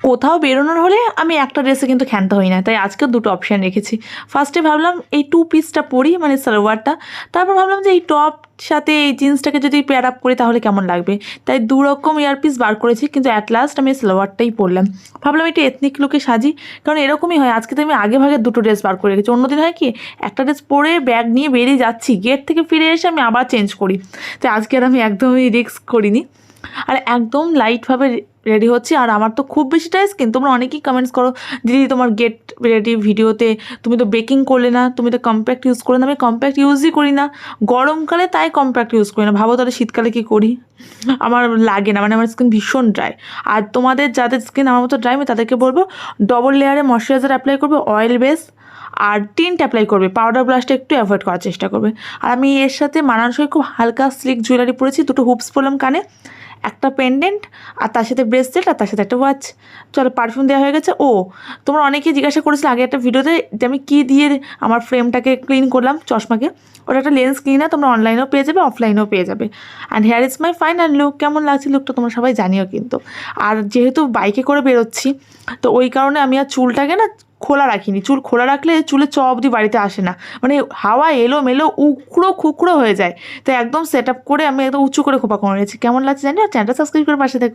কোথাও বেরোনোর হলে আমি একটা ড্রেসে কিন্তু ক্ষান্ত হই না, তাই আজকে দুটো অপশান রেখেছি। ফার্স্টে ভাবলাম এই 2 পিসটা পরি, মানে সালোয়ারটা। তারপর ভাবলাম যে এই টপ সাথে এই জিন্সটাকে যদি পেয়ার আপ করি তাহলে কেমন লাগবে, তাই 2 রকম ইয়ারপিস বার করেছি, কিন্তু অ্যাট লাস্ট আমি সালোয়ারটাই পরলাম। ভাবলাম একটু এথনিক লুকে সাজি, কারণ এরকমই হয়। আজকে তো আমি আগে ভাগে দুটো ড্রেস বার করে রেখেছি। অন্যদিন হয় কি, একটা ড্রেস পরে ব্যাগ নিয়ে বেরিয়ে যাচ্ছি, গেট থেকে ফিরে এসে আমি আবার চেঞ্জ করি। তাই আজকে আর আমি একদমই রিস্ক করিনি, আর একদম লাইটভাবে রেডি হচ্ছি। আর আমার তো খুব বেশি টাইম স্কিন, তোমরা অনেকেই কমেন্টস করো দিদি তোমার গেট রেডি ভিডিওতে তুমি তো বেকিং করলে না, তুমি তো কম্প্যাক্ট ইউজ করলে না। আমি কম্প্যাক্ট ইউজই করি না গরমকালে, তাই কম্প্যাক্ট ইউজ করি না। ভাবো তাহলে শীতকালে কী করি, আমার লাগে না, মানে আমার স্কিন ভীষণ ড্রাই। আর তোমাদের যাদের স্কিন আমার মতো ড্রাই, আমি তাদেরকে বলবো ডবল লেয়ারে ময়শ্চারাইজার অ্যাপ্লাই করবে, অয়েল বেস আর টিন্ট অ্যাপ্লাই করবে, পাউডার ব্লাশটা একটু অ্যাভয়েড করার চেষ্টা করবে। আর আমি এর সাথে মানানসই খুব হালকা স্লিক জুয়েলারি পরেছি, দুটো হুপস পরলাম কানে, একটা পেন্ডেন্ট, আর তার সাথে ব্রেসলেট, আর তার সাথে একটা ওয়াচ। চলো, পারফিউম দেওয়া হয়ে গেছে। ও, তোমরা অনেকেই জিজ্ঞাসা করেছিলে আগে একটা ভিডিওতে যে আমি কী দিয়ে আমার ফ্রেমটাকে ক্লিন করলাম, চশমাকে। ওটা একটা লেন্স ক্লিনার, তোমরা অনলাইনেও পেয়ে যাবে, অফলাইনেও পেয়ে যাবে। And hair is my final look. কেমন লাগছে লুকটা তোমরা সবাই জানিও কিন্তু। আর যেহেতু বাইকে করে বেরোচ্ছি, তো ওই কারণে আমি আর চুলটাকে না খোলা রাখিনি। চুল খোলা রাখলে চুলে চ অবধি বাড়িতে আসে না, মানে হাওয়া এলো মেলো উকড়ো খুকড়ো হয়ে যায়। তো একদম সেট আপ করে আমি একদম উঁচু করে খোপা করে নিয়েছি। কেমন লাগছে জানি। আর চ্যানেলটা সাবস্ক্রাইব করে পাশে দেখো।